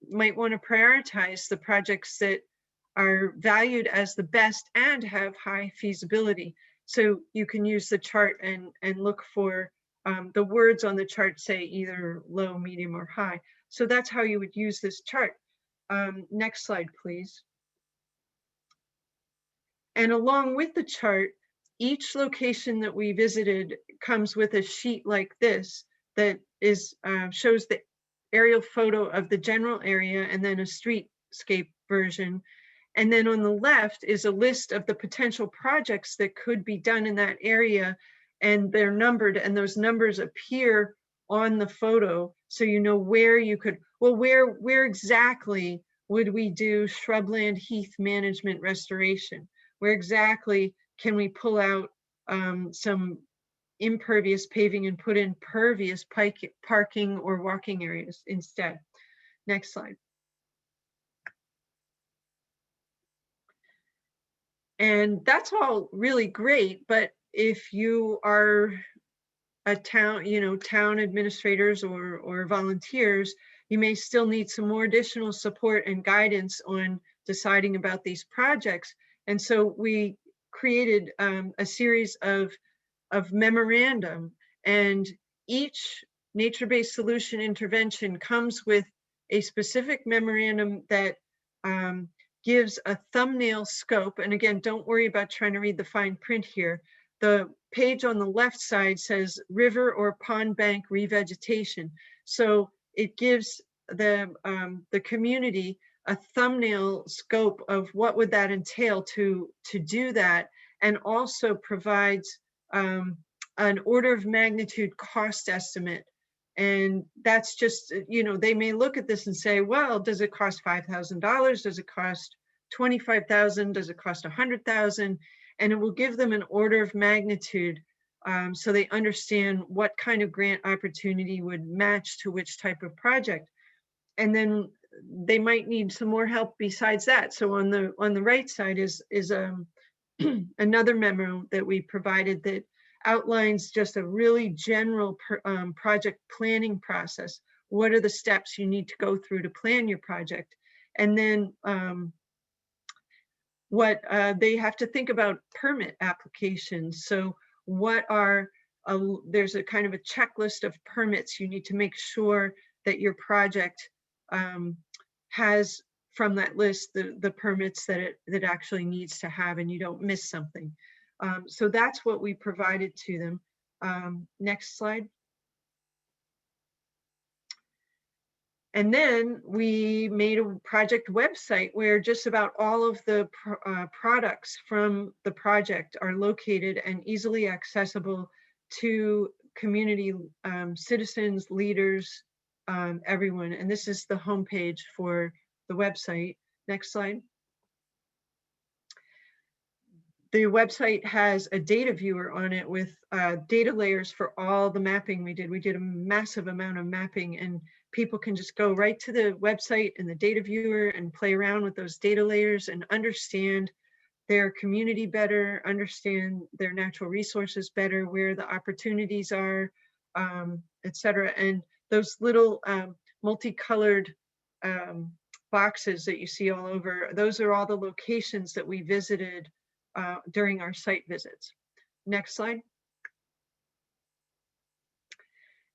might want to prioritize the projects that are valued as the best and have high feasibility. So you can use the chart and look for the words on the chart say either low, medium, or high. So that's how you would use this chart. Next slide, please. And along with the chart, each location that we visited comes with a sheet like this that is shows the aerial photo of the general area and then a streetscape version. And then on the left is a list of the potential projects that could be done in that area, and they're numbered, and those numbers appear on the photo, so you know where you could, well, where exactly would we do shrubland heath management restoration? Where exactly can we pull out some impervious paving and put in pervious parking or walking areas instead? Next slide. And that's all really great, but if you are a town, town administrators or volunteers, you may still need some more additional support and guidance on deciding about these projects. And so we created a series of memorandum, and each nature-based solution intervention comes with a specific memorandum that gives a thumbnail scope. And again, don't worry about trying to read the fine print here. The page on the left side says river or pond bank revegetation. So it gives the community a thumbnail scope of what would that entail to do that, and also provides an order of magnitude cost estimate. And that's just, they may look at this and say, well, does it cost $5,000? Does it cost $25,000? Does it cost $100,000? And it will give them an order of magnitude so they understand what kind of grant opportunity would match to which type of project. And then they might need some more help besides that. So on the right side is another memo that we provided that outlines just a really general project planning process. What are the steps you need to go through to plan your project? And then what they have to think about permit applications. So what are, there's a kind of a checklist of permits you need to make sure that your project has from that list the permits that it actually needs to have, and you don't miss something. So that's what we provided to them. Next slide. And then we made a project website where just about all of the products from the project are located and easily accessible to community citizens, leaders, everyone. And this is the homepage for the website. Next slide. The website has a data viewer on it with data layers for all the mapping we did. We did a massive amount of mapping, and people can just go right to the website and the data viewer and play around with those data layers and understand their community better, understand their natural resources better, where the opportunities are, etc. And those little multicolored boxes that you see all over, those are all the locations that we visited during our site visits. Next slide.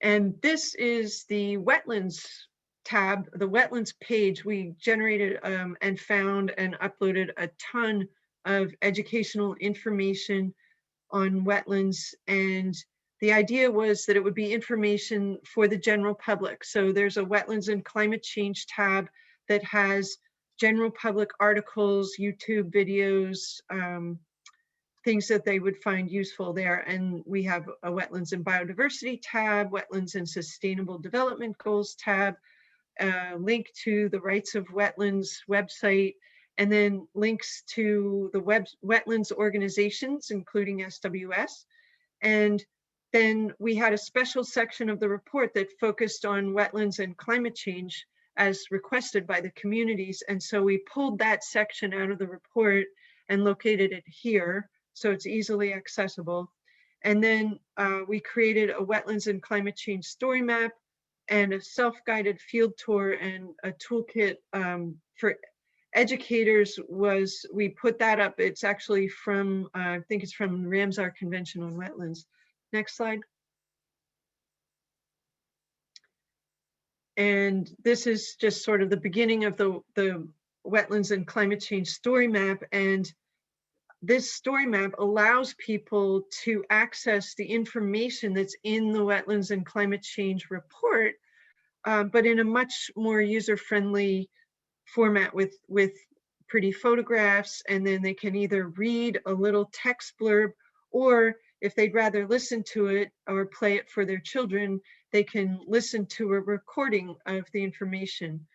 And this is the wetlands tab, the wetlands page. We generated and found and uploaded a ton of educational information on wetlands. And the idea was that it would be information for the general public. So there's a wetlands and climate change tab that has general public articles, YouTube videos, things that they would find useful there. And we have a wetlands and biodiversity tab, wetlands and sustainable development goals tab, link to the Rights of Wetlands website, and then links to the wetlands organizations, including SWS. And then we had a special section of the report that focused on wetlands and climate change as requested by the communities. And so we pulled that section out of the report and located it here, so it's easily accessible. And then we created a wetlands and climate change story map and a self-guided field tour and a toolkit for educators. We put that up. It's actually from, I think it's from Ramsar Convention on Wetlands. Next slide. And this is just sort of the beginning of the wetlands and climate change story map. And this story map allows people to access the information that's in the wetlands and climate change report, but in a much more user-friendly format with pretty photographs. And then they can either read a little text blurb, or if they'd rather listen to it or play it for their children, they can listen to a recording of the information.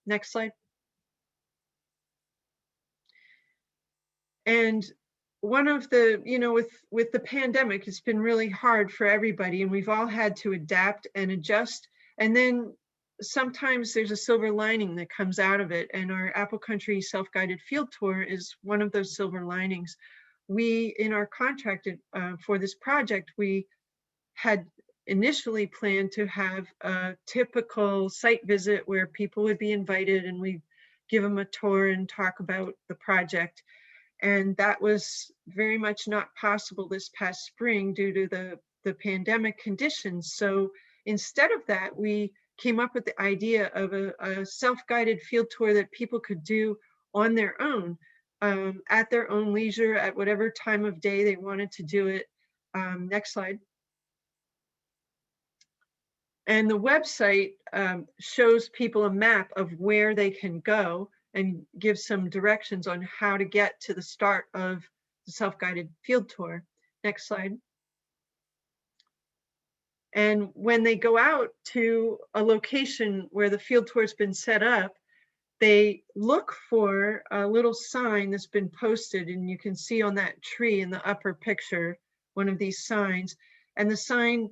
Next slide. And one of the, with the pandemic, it's been really hard for everybody, and we've all had to adapt and adjust. And then sometimes there's a silver lining that comes out of it. And our Apple Country self-guided field tour is one of those silver linings. We, in our contract for this project, we had initially planned to have a typical site visit where people would be invited and we give them a tour and talk about the project. And that was very much not possible this past spring due to the pandemic conditions. So instead of that, we came up with the idea of a self-guided field tour that people could do on their own, at their own leisure, at whatever time of day they wanted to do it. Next slide. And the website shows people a map of where they can go and give some directions on how to get to the start of the self-guided field tour. Next slide. And when they go out to a location where the field tour has been set up, they look for a little sign that's been posted, and you can see on that tree in the upper picture, one of these signs. And the sign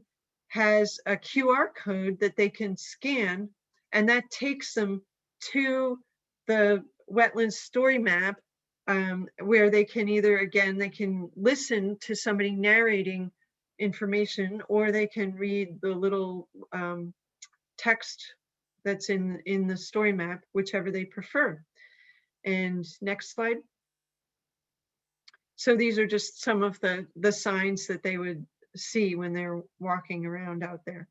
has a QR code that they can scan, and that takes them to the wetlands story map, where they can either, again, they can listen to somebody narrating information, or they can read the little text that's in the story map, whichever they prefer. And next slide. So these are just some of the signs that they would see when they're walking around out there.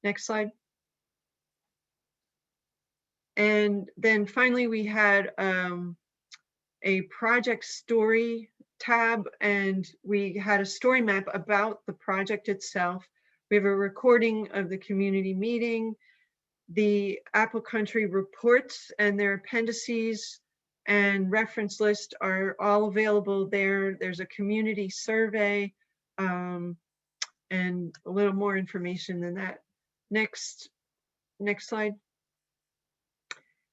Next slide. And then finally, we had a project story tab, and we had a story map about the project itself. We have a recording of the community meeting, the Apple Country reports and their appendices and reference list are all available there. There's a community survey and a little more information than that. Next slide.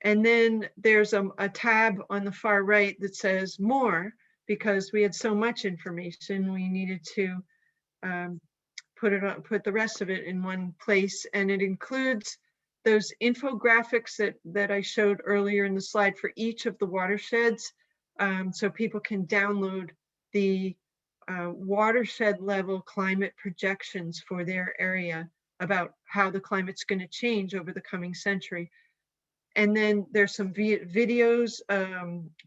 And then there's a tab on the far right that says more, because we had so much information, we needed to put the rest of it in one place. And it includes those infographics that I showed earlier in the slide for each of the watersheds. So people can download the watershed level climate projections for their area about how the climate's going to change over the coming century. And then there's some videos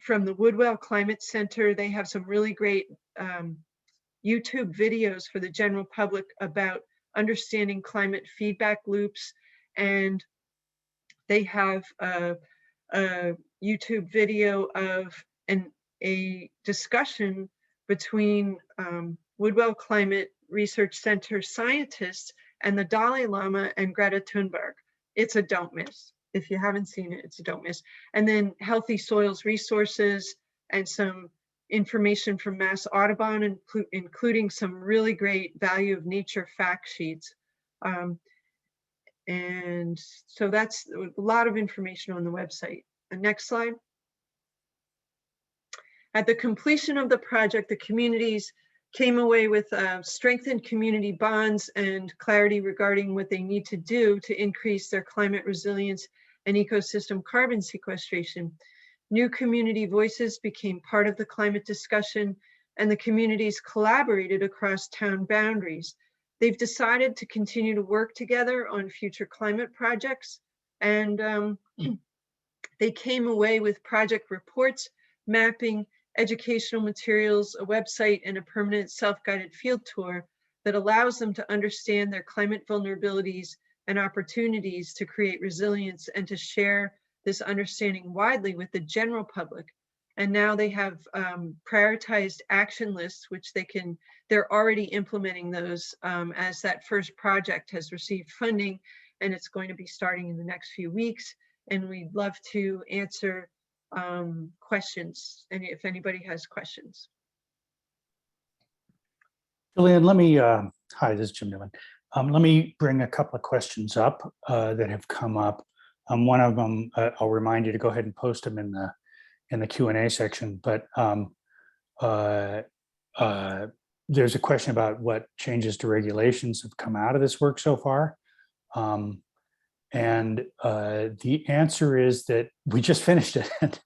from the Woodwell Climate Center. They have some really great YouTube videos for the general public about understanding climate feedback loops. And they have a YouTube video of a discussion between Woodwell Climate Research Center scientists and the Dalai Lama and Greta Thunberg. It's a don't miss. If you haven't seen it, it's a don't miss. And then Healthy Soils Resources and some information from Mass Audubon, including some really great value of nature fact sheets. And so that's a lot of information on the website. The next slide. At the completion of the project, the communities came away with strengthened community bonds and clarity regarding what they need to do to increase their climate resilience and ecosystem carbon sequestration. New community voices became part of the climate discussion, and the communities collaborated across town boundaries. They've decided to continue to work together on future climate projects, and they came away with project reports, mapping, educational materials, a website, and a permanent self-guided field tour that allows them to understand their climate vulnerabilities and opportunities to create resilience and to share this understanding widely with the general public. And now they have prioritized action lists, which they're already implementing those as that first project has received funding, and it's going to be starting in the next few weeks. And we'd love to answer questions, and if anybody has questions. Julian, let me, hi, this is Jim Newman. Let me bring a couple of questions up that have come up. One of them, I'll remind you to go ahead and post them in the Q&A section, but there's a question about what changes to regulations have come out of this work so far. And the answer is that we just finished it.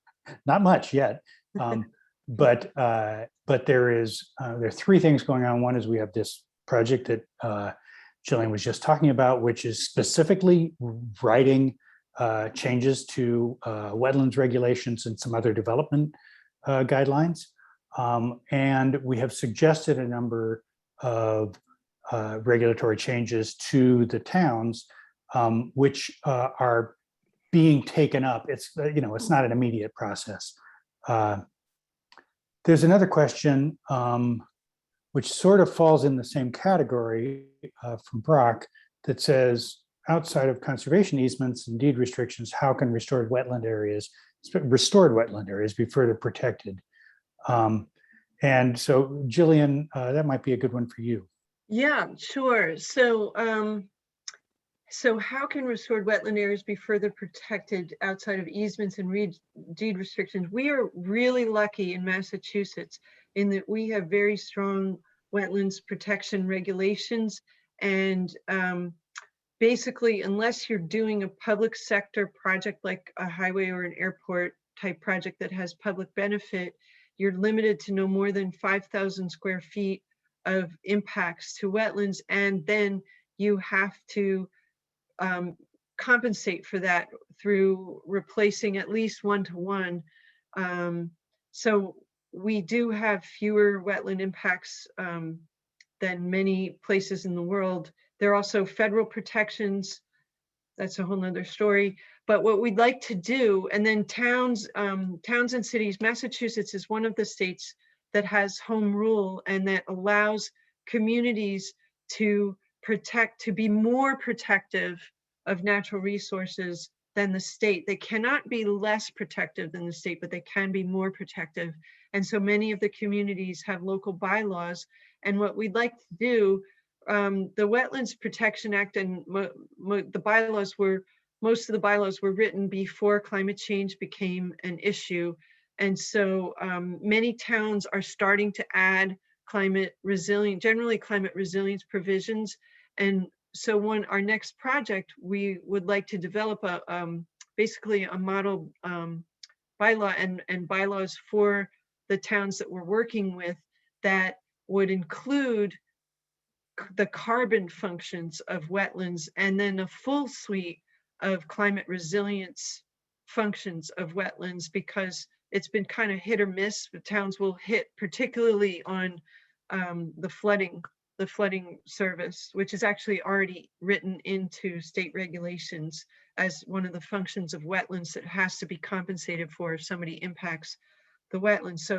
Not much yet, but there are three things going on. One is we have this project that Jillian was just talking about, which is specifically writing changes to wetlands regulations and some other development guidelines. And we have suggested a number of regulatory changes to the towns, which are being taken up. It's, it's not an immediate process. There's another question, which sort of falls in the same category from Brock, that says, outside of conservation easements and deed restrictions, how can restored wetland areas be further protected? And so, Jillian, that might be a good one for you. Yeah, sure. So how can restored wetland areas be further protected outside of easements and deed restrictions? We are really lucky in Massachusetts in that we have very strong wetlands protection regulations. And basically, unless you're doing a public sector project like a highway or an airport type project that has public benefit, you're limited to no more than 5,000 square feet of impacts to wetlands. And then you have to compensate for that through replacing at least 1-to-1. So we do have fewer wetland impacts than many places in the world. There are also federal protections that's a whole nother story. But what we'd like to do, and then towns and cities, Massachusetts is one of the states that has home rule and that allows communities to be more protective of natural resources than the state. They cannot be less protective than the state, but they can be more protective. And so many of the communities have local bylaws. And what we'd like to do, the Wetlands Protection Act and the bylaws most of the bylaws were written before climate change became an issue. And so many towns are starting to add generally climate resilience provisions. And so our next project, we would like to develop basically a model bylaw and bylaws for the towns that we're working with that would include the carbon functions of wetlands and then a full suite of climate resilience functions of wetlands, because it's been kind of hit or miss. The towns will hit particularly on the flooding service, which is actually already written into state regulations as one of the functions of wetlands that has to be compensated for if somebody impacts the wetlands.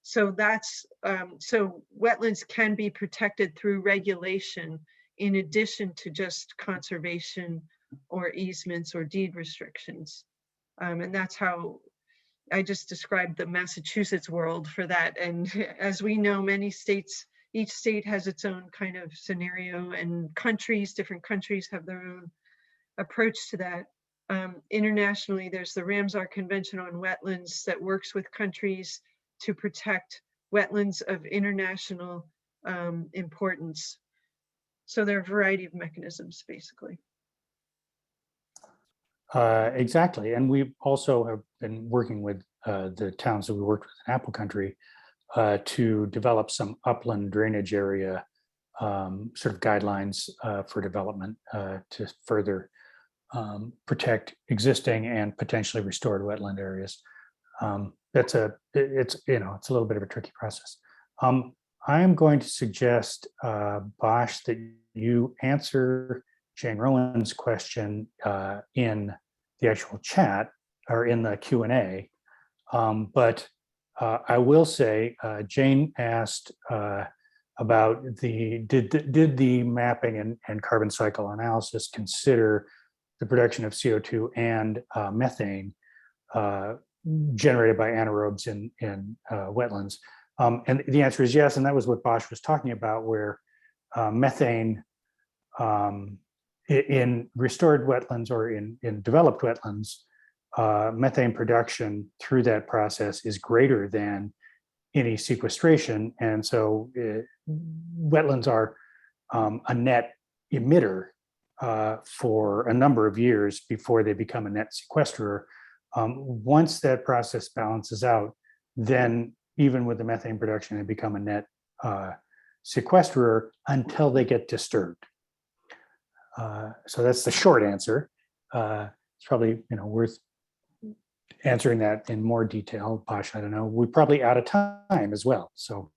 So that's so wetlands can be protected through regulation in addition to just conservation or easements or deed restrictions. And that's how I just described the Massachusetts world for that. And as we know, many states, each state has its own kind of scenario, and different countries have their own approach to that. Internationally, there's the Ramsar Convention on Wetlands that works with countries to protect wetlands of international importance. So there are a variety of mechanisms, basically. Exactly. And we also have been working with the towns that we worked with in Apple Country to develop some upland drainage area sort of guidelines for development to further protect existing and potentially restored wetland areas. It's a little bit of a tricky process. I am going to suggest, Bosch, that you answer Jane Rowan's question in the actual chat or in the Q&A. But I will say, Jane asked about did the mapping and carbon cycle analysis consider the production of CO2 and methane generated by anaerobes in wetlands? And the answer is yes, and that was what Bosch was talking about, where methane in restored wetlands or in developed wetlands, methane production through that process is greater than any sequestration. And so wetlands are a net emitter for a number of years before they become a net sequesterer. Once that process balances out, then even with the methane production, they become a net sequesterer until they get disturbed. So that's the short answer. It's probably worth answering that in more detail. Bosch, I don't know. We're probably out of time as well. So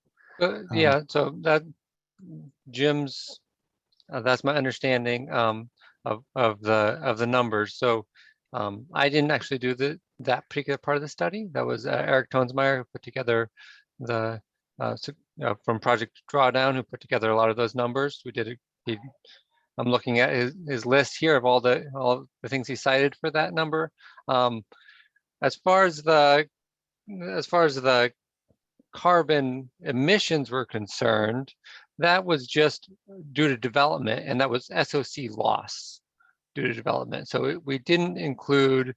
yeah, so that Jim's that's my understanding of the numbers. So I didn't actually do that particular part of the study. That was Eric Tonsmeyer who put together the from Project Drawdown, who put together a lot of those numbers. We did I'm looking at his list here of all the things he cited for that number. As far as the carbon emissions were concerned, that was just due to development, and that was SOC loss due to development. So we didn't include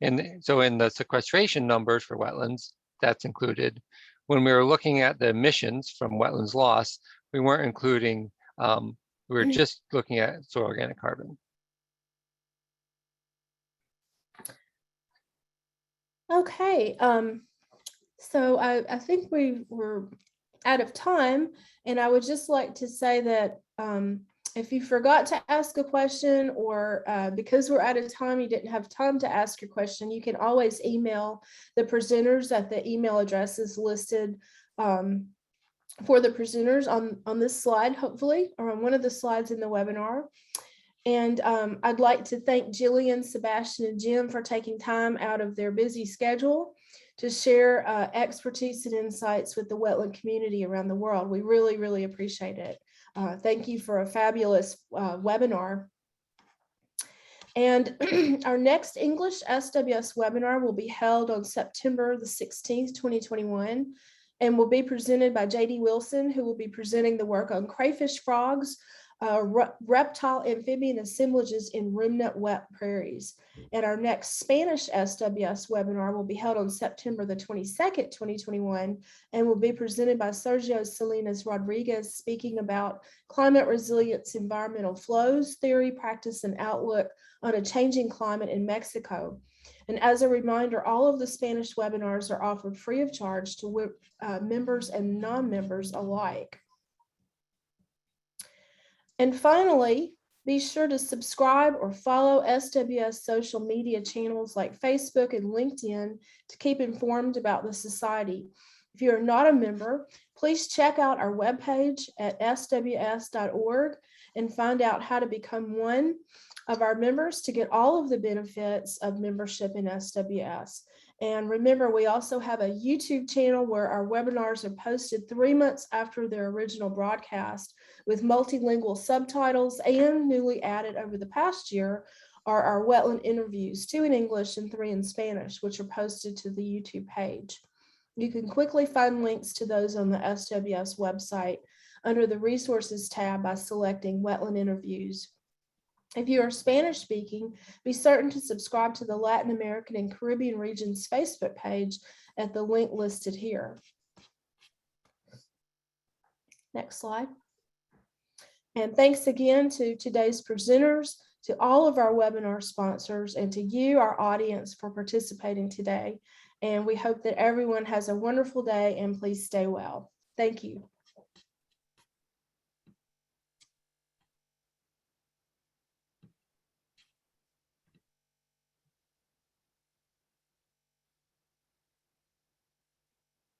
in the sequestration numbers for wetlands, that's included. When we were looking at the emissions from wetlands loss, we weren't including, we were just looking at soil organic carbon. Okay, so I think we were out of time, and I would just like to say that if you forgot to ask a question, or because we're out of time, you didn't have time to ask your question, you can always email the presenters at the email addresses listed for the presenters on this slide, hopefully, or on one of the slides in the webinar. And I'd like to thank Jillian, Sebastian, and Jim for taking time out of their busy schedule to share expertise and insights with the wetland community around the world. We really, really appreciate it. Thank you for a fabulous webinar. And our next English SWS webinar will be held on September the 16th, 2021, and will be presented by J.D. Wilson, who will be presenting the work on crayfish frogs, reptile amphibian assemblages in ruminant wet prairies. And our next Spanish SWS webinar will be held on September the 22nd, 2021, and will be presented by Sergio Salinas Rodriguez, speaking about climate resilience, environmental flows, theory, practice, and outlook on a changing climate in Mexico. And as a reminder, all of the Spanish webinars are offered free of charge to members and non-members alike. And finally, be sure to subscribe or follow SWS social media channels like Facebook and LinkedIn to keep informed about the Society. If you are not a member, please check out our webpage at sws.org and find out how to become one of our members to get all of the benefits of membership in SWS. And remember, we also have a YouTube channel where our webinars are posted 3 months after their original broadcast with multilingual subtitles, and newly added over the past year are our wetland interviews, 2 in English and 3 in Spanish, which are posted to the YouTube page. You can quickly find links to those on the SWS website under the Resources tab by selecting Wetland Interviews. If you are Spanish speaking, be certain to subscribe to the Latin American and Caribbean region's Facebook page at the link listed here. Next slide. And thanks again to today's presenters, to all of our webinar sponsors, and to you, our audience, for participating today. And we hope that everyone has a wonderful day, and please stay well. Thank you.